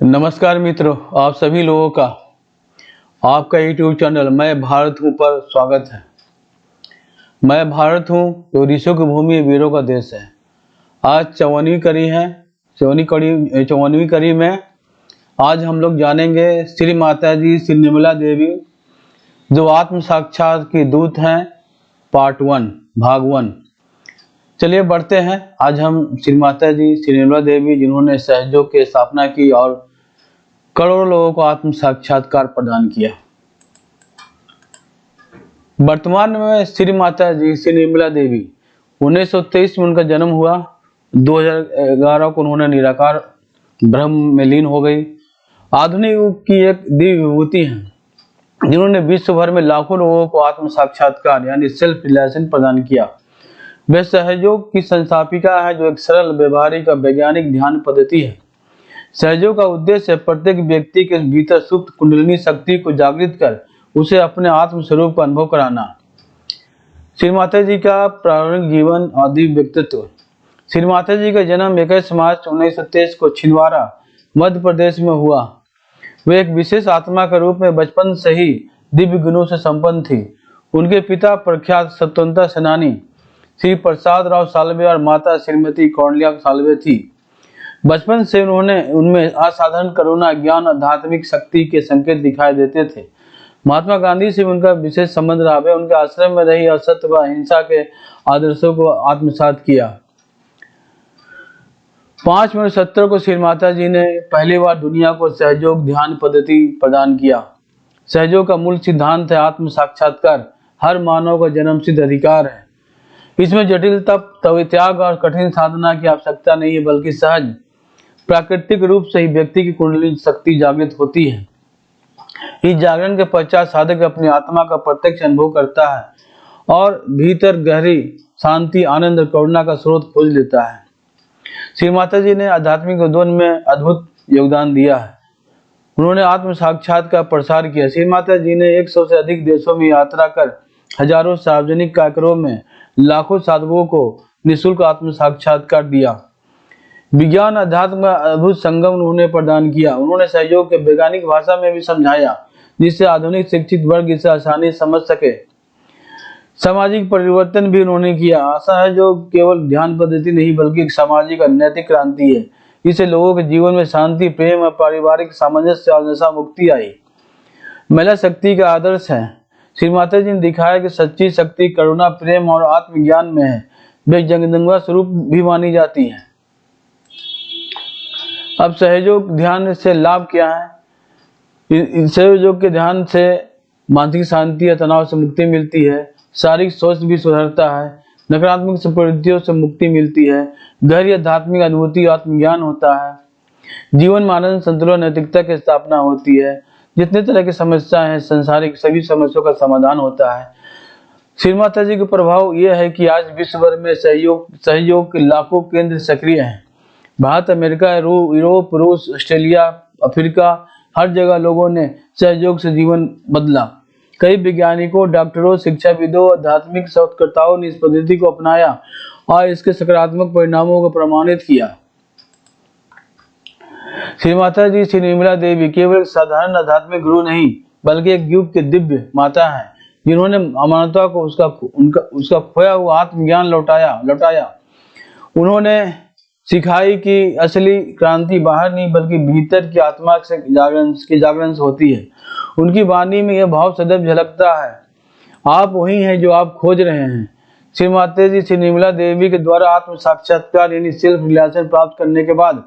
नमस्कार मित्रों, आप सभी लोगों का आपका यूट्यूब चैनल मैं भारत हूँ पर स्वागत है। मैं भारत हूँ तो ऋषियों की भूमि, वीरों का देश है। आज 54वीं कड़ी है। 54वीं कड़ी में आज हम लोग जानेंगे श्री माता जी श्री निर्मला देवी जो आत्म साक्षात की दूत हैं, पार्ट 1 भाग 1। चलिए बढ़ते हैं। आज हम श्री माता जी श्री निर्मला देवी जिन्होंने सहयोग की स्थापना की और करोड़ों लोगों को आत्म साक्षात्कार प्रदान किया। वर्तमान में श्री माता जी श्री निर्मला देवी 1923 में उनका जन्म हुआ। 2011 को उन्होंने निराकार ब्रह्म में लीन हो गई। आधुनिक युग की एक दिव्य विभूति है जिन्होंने विश्व भर में लाखों लोगों को आत्म साक्षात्कार यानी सेल्फ रियलाइजेशन प्रदान किया। वे सहयोग की संस्थापिका है जो एक सरल, व्यवहारिक और वैज्ञानिक ध्यान पद्धति है। सहयोग का उद्देश्य प्रत्येक व्यक्ति के भीतर सुप्त कुंडलिनी शक्ति को जागृत कर उसे अपने आत्म स्वरूप का अनुभव कराना। श्री माता जी का प्रारंभिक जीवन और दिव्य व्यक्तित्व। श्री माता जी का जन्म 21 मार्च 1923 को छिंदवाड़ा, मध्य प्रदेश में हुआ। वे एक विशेष आत्मा के रूप में बचपन से ही दिव्य गुणों से संपन्न थी। उनके पिता प्रख्यात स्वतंत्रता सेनानी श्री प्रसाद राव साल्वे और माता श्रीमती कौंडिल्या साल्वे थी। बचपन से उनमें असाधारण करुणा, ज्ञान, आध्यात्मिक शक्ति के संकेत दिखाई देते थे। महात्मा गांधी से उनका विशेष संबंध रहा। वे उनके आश्रम में रही असत्य व अहिंसा के आदर्शों को आत्मसात किया। 5 मई 1970 को श्री माता जी ने पहली बार दुनिया को सहयोग ध्यान पद्धति प्रदान किया। सहयोग का मूल सिद्धांत है आत्म साक्षात्कार हर मानव का जन्मसिद्ध अधिकार है। इसमें जटिल तप, त्याग और कठिन साधना की आवश्यकता नहीं है, बल्कि सहज प्राकृतिक रूप से ही व्यक्ति की कुंडली शक्ति जागृत होती है। इस जागरण के पश्चात साधक अपनी आत्मा का प्रत्यक्ष अनुभव करता है और भीतर गहरी शांति, आनंद और करुणा का स्रोत खोज लेता है। श्री माता जी ने आध्यात्मिक उद्यम में अद्भुत योगदान दिया है। उन्होंने आत्म साक्षात का प्रसार किया। श्री माता जी ने 100 से अधिक देशों में यात्रा कर हजारों सार्वजनिक कार्यक्रमों में लाखों साधकों को निःशुल्क आत्म साक्षात्कार दिया। विज्ञान अध्यात्म का अद्भुत संगम उन्होंने प्रदान किया। उन्होंने सहयोग के वैज्ञानिक भाषा में भी समझाया जिससे आधुनिक शिक्षित वर्ग इसे आसानी से समझ सके। सामाजिक परिवर्तन भी उन्होंने किया। आशा है जो केवल ध्यान पद्धति नहीं बल्कि एक सामाजिक और नैतिक क्रांति है। इससे लोगों के जीवन में शांति, प्रेम और पारिवारिक सामंजस्य और नशा मुक्ति आई। महिला शक्ति का आदर्श है। श्री माता जी ने दिखाया कि सच्ची शक्ति करुणा, प्रेम और आत्मज्ञान में है। वे जगदम्बा स्वरूप भी मानी जाती है। अब सहयोग ध्यान से लाभ क्या है? सहयोग के ध्यान से मानसिक शांति या तनाव से मुक्ति मिलती है। शारीरिक स्वास्थ्य भी सुधरता है। नकारात्मक प्रवृत्तियों से मुक्ति मिलती है। गहरी आध्यात्मिक अनुभूति, आत्मज्ञान होता है। जीवन में आनंद, संतुलन, नैतिकता की स्थापना होती है। जितने तरह की समस्याएं हैं, संसारिक सभी समस्याओं का समाधान होता है। श्री माता जी का प्रभाव यह है कि आज विश्व भर में सहयोग के लाखों केंद्र सक्रिय हैं। भारत, अमेरिका, यूरोप, रूस, ऑस्ट्रेलिया, अफ्रीका, हर जगह लोगों ने सहयोग से जीवन बदला। कई वैज्ञानिकों, डॉक्टरों, शिक्षाविदों, आध्यात्मिक शोधकर्ताओं ने इस पद्धति को अपनाया और इसके सकारात्मक परिणामों को प्रमाणित किया। श्री माता जी श्री निर्मला देवी केवल एक साधारण आध्यात्मिक गुरु नहीं बल्कि एक युग के दिव्य माता है जिन्होंने अमानवता को उसका खोया हुआ आत्मज्ञान लौटाया। उन्होंने सिखाई कि असली क्रांति बाहर नहीं बल्कि भीतर की आत्मा से जागरण से होती है। उनकी वाणी में यह भाव सदैव झलकता है, आप वही हैं जो आप खोज रहे हैं। श्री माता जी श्री निर्मला देवी के द्वारा आत्म साक्षात्कार यानी सेल्फ रियलाइजेशन प्राप्त करने के बाद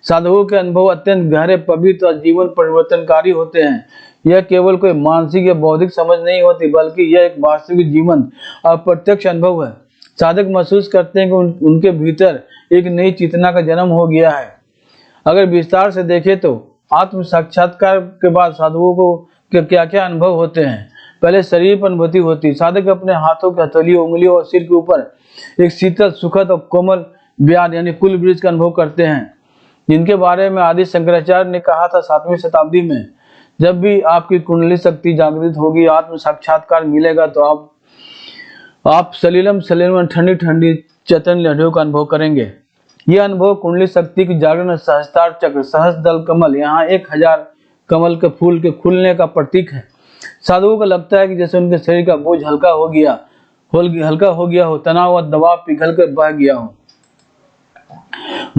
साधकों के अनुभव अत्यंत गहरे, पवित्र और जीवन परिवर्तनकारी होते हैं। यह केवल कोई मानसिक या बौद्धिक समझ नहीं होती बल्कि यह एक वास्तविक जीवन और प्रत्यक्ष अनुभव है। साधक महसूस करते हैं कि उनके भीतर एक नई चेतना का जन्म हो गया है। अगर विस्तार से देखें तो आत्म साक्षात्कार के बाद साधुओं को क्या क्या अनुभव होते हैं। पहले शरीर पर अनुभूति होती है। साधक अपने हाथों की हथेलियों, उंगलियों और सिर के ऊपर एक शीतल, सुखद और कोमल ब्याज यानी कुल ब्रिज का अनुभव करते हैं, जिनके बारे में आदि शंकराचार्य ने कहा था 7वीं शताब्दी में, जब भी आपकी कुंडली शक्ति जागृत होगी, आत्म साक्षात्कार मिलेगा तो आप सलीलम ठंडी ठंडी चेतन लहरों का अनुभव करेंगे। यह अनुभव कुंडली शक्ति की जागरण, सहस्त्रार चक्र, सहस्त्र कमल, यहाँ 1000 कमल के फूल के खुलने का प्रतीक है। साधुओं को लगता है कि जैसे उनके शरीर का बोझ हल्का हो गया हो, तनाव और दबाव पिघल कर बह गया हो।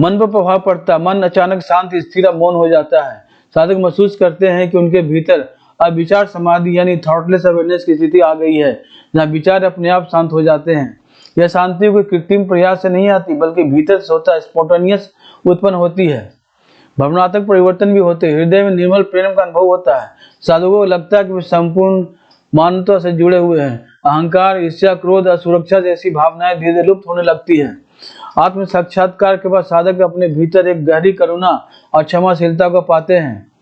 मन पर प्रभाव पड़ता, मन अचानक शांत, स्थिर, मौन हो जाता है। साधक महसूस करते हैं कि उनके भीतर अब विचार समाधि यानी थॉटलेस अवेयरनेस की स्थिति आ गई है, जहाँ विचार अपने आप शांत हो जाते हैं। यह शांति कोई कृत्रिम प्रयास से नहीं आती, बल्कि भीतर से होता है, स्पॉन्टेनियस उत्पन्न होती है। भावनात्मक परिवर्तन भी होते हैं, हृदय में निर्मल प्रेम का अनुभव होता है। साधुओं को लगता है कि वे संपूर्ण मानवता से जुड़े हुए हैं। अहंकार, ईर्ष्या, क्रोध, असुरक्षा जैसी भावनाएं धीरे धीरे लुप्त होने लगती है। आत्म साक्षात्कार के बाद साधक अपने भीतर एक गहरी करुणा और क्षमाशीलता को पाते हैं।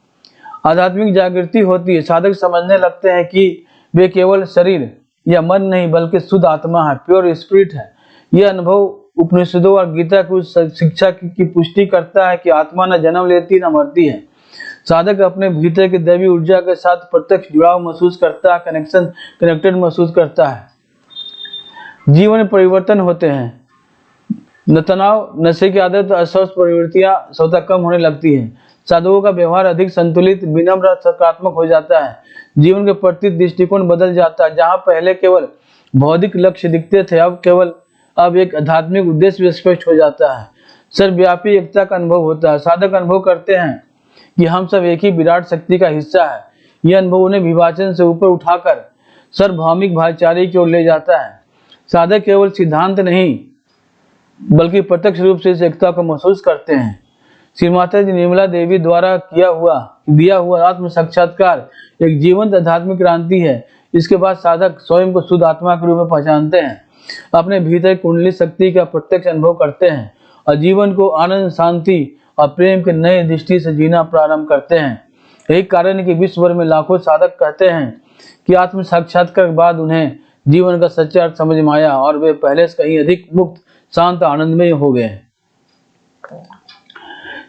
आध्यात्मिक जागृति होती है। साधक समझने लगते हैं कि वे केवल शरीर या मन नहीं, बल्कि शुद्ध आत्मा है, प्योर स्पिरिट है। यह अनुभव उपनिषदों और गीता की उस शिक्षा की पुष्टि करता है कि आत्मा न जन्म लेती न मरती है। साधक अपने भीतर की दैवी ऊर्जा के साथ प्रत्यक्ष जुड़ाव महसूस करता है, कनेक्टेड महसूस करता है। जीवन में परिवर्तन होते हैं। न तनाव, नशे की आदत, अस्वस्थ प्रवृत्तियां स्वतः कम होने लगती हैं। साधुओं का व्यवहार अधिक संतुलित, विनम्र, सकारात्मक हो जाता है। जीवन के प्रति दृष्टिकोण बदल जाता है। जहां पहले केवल भौतिक लक्ष्य दिखते थे, अब एक आध्यात्मिक उद्देश्य भी स्पष्ट हो जाता है। सर्वव्यापी एकता का अनुभव होता है। साधक अनुभव करते हैं कि हम सब एक ही विराट शक्ति का हिस्सा है। यह अनुभव उन्हें विभाजन से ऊपर उठाकर सार्वभौमिक भाईचारे की ओर ले जाता है। साधक केवल सिद्धांत नहीं, बल्कि प्रत्यक्ष रूप से इस एकता को महसूस करते हैं। श्री माता जी निर्मला देवी द्वारा दिया हुआ आत्म साक्षात्कार एक जीवंत आध्यात्मिक क्रांति है। इसके बाद साधक स्वयं को शुद्ध आत्मा के रूप में पहचानते हैं, अपने भीतर कुंडली शक्ति का प्रत्यक्ष अनुभव करते हैं और जीवन को आनंद, शांति और प्रेम के नए दृष्टि से जीना प्रारंभ करते हैं। यही कारण है कि विश्व भर में लाखों साधक कहते हैं कि आत्म साक्षात्कार के बाद उन्हें जीवन का सच्चा अर्थ समझ में आया और वे पहले से कहीं अधिक मुक्त, शांत, आनंदमय हो गए।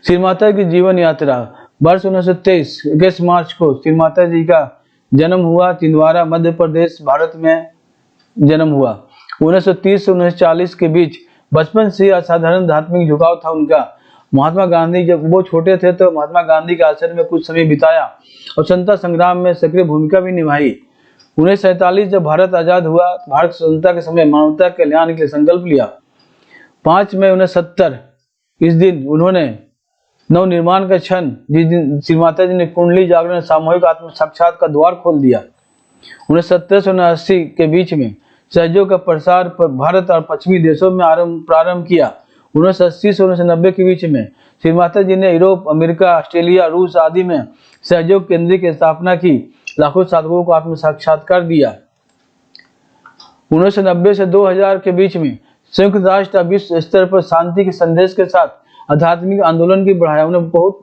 श्री माता की जीवन यात्रा। वर्ष 1923 21 मार्च को श्री माता जी का जन्म हुआ। छिंदवाड़ा, मध्य प्रदेश, भारत में जन्म हुआ। 1930 से 1940 के बीच बचपन से असाधारण धार्मिक झुकाव था उनका। महात्मा गांधी, जब वो छोटे थे तो महात्मा गांधी के आश्रम में कुछ समय बिताया और स्वतंत्रता संग्राम में सक्रिय भूमिका भी निभाई। 1947 जब भारत आजाद हुआ, भारत स्वतंत्रता के समय मानवता के कल्याण के लिए संकल्प लिया। 5 मई 1970 इस दिन उन्होंने नव निर्माण का क्षण, जिस दिन श्री माता जी ने कुंडली जागरण सामूहिक आत्म साक्षात का द्वार खोल दिया। 1970 से 1980 के बीच में सहयोग का प्रसार भारत और पश्चिमी देशों में प्रारंभ किया। 1980 से 1990 के बीच में श्री माता जी ने यूरोप, अमेरिका, ऑस्ट्रेलिया, रूस आदि में सहयोग केंद्र की स्थापना की। लाखों साधकों को आत्म साक्षात्कार दिया। 1990 से 2000 के बीच में संयुक्त राष्ट्र विश्व स्तर पर शांति के संदेश के साथ आध्यात्मिक आंदोलन की बढ़ाया। उन्हें बहुत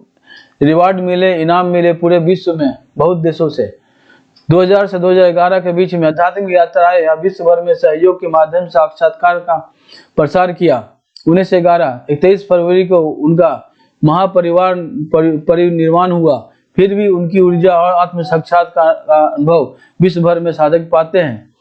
रिवार्ड मिले, इनाम मिले पूरे विश्व में बहुत देशों से। 2000 से 2011 के बीच में आध्यात्मिक यात्राएं या विश्व भर में सहयोग के माध्यम से साक्षात्कार का प्रसार किया। 1911-23 फरवरी को उनका महापरिनिर्वाण हुआ। फिर भी उनकी ऊर्जा और आत्म साक्षात्कार का अनुभव विश्व भर में साधक पाते हैं।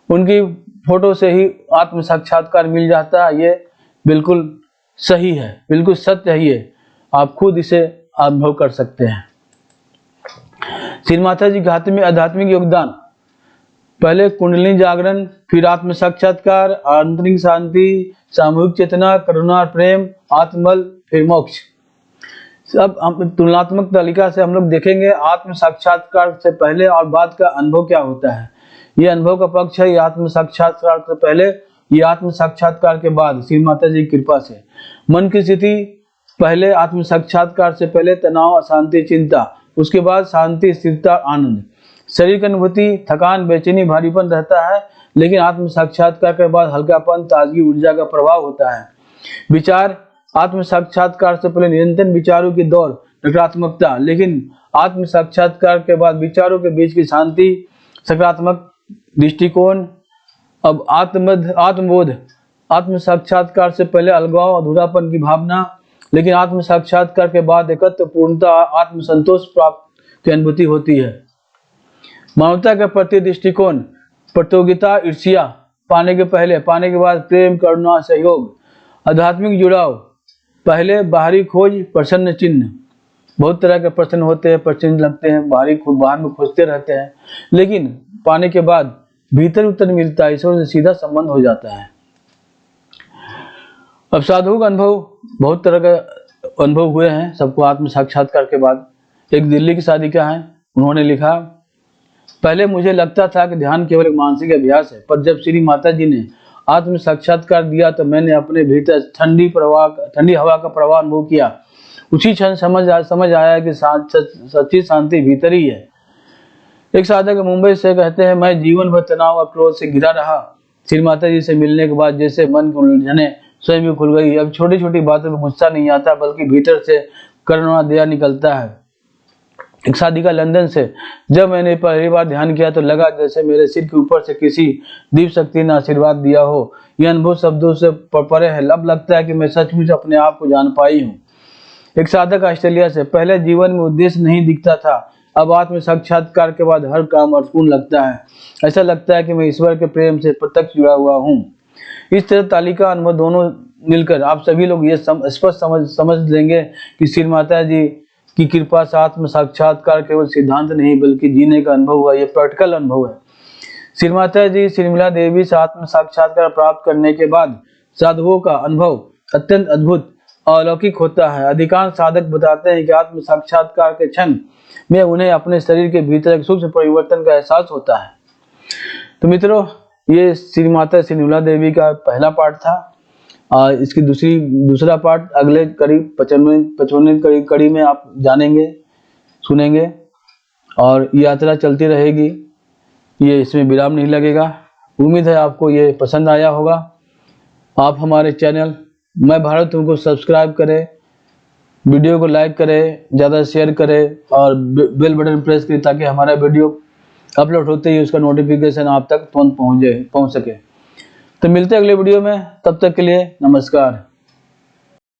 उनकी फोटो से ही आत्म साक्षात्कार मिल जाता है। ये बिल्कुल सही है, बिल्कुल सत्य है। ये आप खुद इसे अनुभव कर सकते हैं। श्री माता जी घात में आध्यात्मिक योगदान। पहले कुंडलिनी जागरण, फिर आत्म साक्षात्कार, आंतरिक शांति, सामूहिक चेतना, करुणा, प्रेम, आत्मबल, फिर मोक्ष। अब हम तुलनात्मक तालिका से हम लोग देखेंगे आत्म साक्षात्कार से पहले और बाद का अनुभव क्या होता है। ये अनुभव का पक्ष है, ये आत्म साक्षात्कार से पहले, ये आत्म साक्षात्कार के बाद श्री माता जी की कृपा से। मन की स्थिति पहले, आत्म साक्षात्कार से पहले तनाव, अशांति, चिंता, उसके बाद शांति, स्थिरता, आनंद। शरीर की अनुभूति, थकान, बेचैनी, भारीपन रहता है, लेकिन आत्म साक्षात्कार के बाद हल्कापन, ताजगी, ऊर्जा का प्रभाव होता है। विचार, आत्म साक्षात्कार से पहले निरंतर विचारों की दौड़, नकारात्मकता, लेकिन आत्म साक्षात्कार के बाद विचारों के बीच की शांति, सकारात्मक दृष्टिकोण। अब आत्मबोध, आत्म साक्षात्कार से पहले अलगाव, अधूरापन की भावना, लेकिन आत्म साक्षात्कार के बाद एकत्र पूर्णता, आत्म संतोष प्राप्त की अनुभूति होती है। मानवता के प्रति दृष्टिकोण, प्रतियोगिता, ईर्ष्या, पाने के पहले, पाने के बाद प्रेम, करुणा, सहयोग, आध्यात्मिक जुड़ाव, पहले बाहरी खोज प्रश्न चिन्ह, बहुत तरह के प्रश्न होते हैं, प्रश्न लगते हैं, बाहर में खोजते रहते हैं, लेकिन पाने के बाद भीतर उत्तर मिलता है, ईश्वर से सीधा संबंध हो जाता है। अब साधु का अनुभव, बहुत तरह का अनुभव हुए हैं सबको आत्म साक्षात्कार के बाद। एक दिल्ली की साधिका है, उन्होंने लिखा, पहले मुझे लगता था कि ध्यान केवल एक मानसिक अभ्यास है, पर जब श्री माता जी ने आत्म साक्षात्कार दिया तो मैंने अपने भीतर ठंडी हवा का प्रवाह अनुभव किया। उसी क्षण समझ आया कि सच्ची शांति भीतर ही है। एक साधक मुंबई से कहते हैं, मैं जीवन भर तनाव और क्रोध से घिरा रहा। श्री माता जी से मिलने के बाद जैसे मन की उलझने स्वयं भी खुल गई। अब छोटी छोटी बातों में गुस्सा नहीं आता, बल्कि भीतर से करुणा दया निकलता है। एक साधिका लंदन से, जब मैंने पहली बार ध्यान किया तो लगा जैसे मेरे सिर के ऊपर से किसी दीप शक्ति ने आशीर्वाद दिया हो। यह अनुभव शब्दों से परे है। अब लगता है कि मैं सचमुच अपने आप को जान पाई हूँ। एक साधक ऑस्ट्रेलिया से, पहले जीवन में उद्देश्य नहीं दिखता था, अब आत्म साक्षात्कार के बाद हर काम अर्थपूर्ण लगता है। ऐसा लगता है कि मैं ईश्वर के प्रेम से प्रत्यक्ष जुड़ा हुआ हूँ। इस तरह तालिका अनुभव दोनों मिलकर आप सभी लोग ये स्पष्ट समझ लेंगे कि श्री माता जी की कृपा से आत्म साक्षात्कार केवल सिद्धांत नहीं बल्कि जीने का अनुभव हुआ, ये प्रैक्टिकल अनुभव है। श्री माता जी श्रीमला देवी से आत्म साक्षात्कार प्राप्त करने के बाद साधुओं का अनुभव अत्यंत अद्भुत अलौकिक होता है। अधिकांश साधक बताते हैं कि आत्म साक्षात्कार के क्षण में उन्हें अपने शरीर के भीतर एक सूक्ष्म परिवर्तन का एहसास होता है। तो मित्रों, ये श्री माता श्री निर्मला देवी का पहला पार्ट था। इसकी दूसरा पार्ट अगले करीब 55 कड़ी में आप जानेंगे, सुनेंगे, और यात्रा चलती रहेगी। ये इसमें विराम नहीं लगेगा। उम्मीद है आपको ये पसंद आया होगा। आप हमारे चैनल मैं भारत हूँ को सब्सक्राइब करें, वीडियो को लाइक करें, ज़्यादा शेयर करें और बेल बटन प्रेस करें ताकि हमारा वीडियो अपलोड होते ही उसका नोटिफिकेशन आप तक तुरंत पहुँच सके। तो मिलते हैं अगले वीडियो में, तब तक के लिए नमस्कार।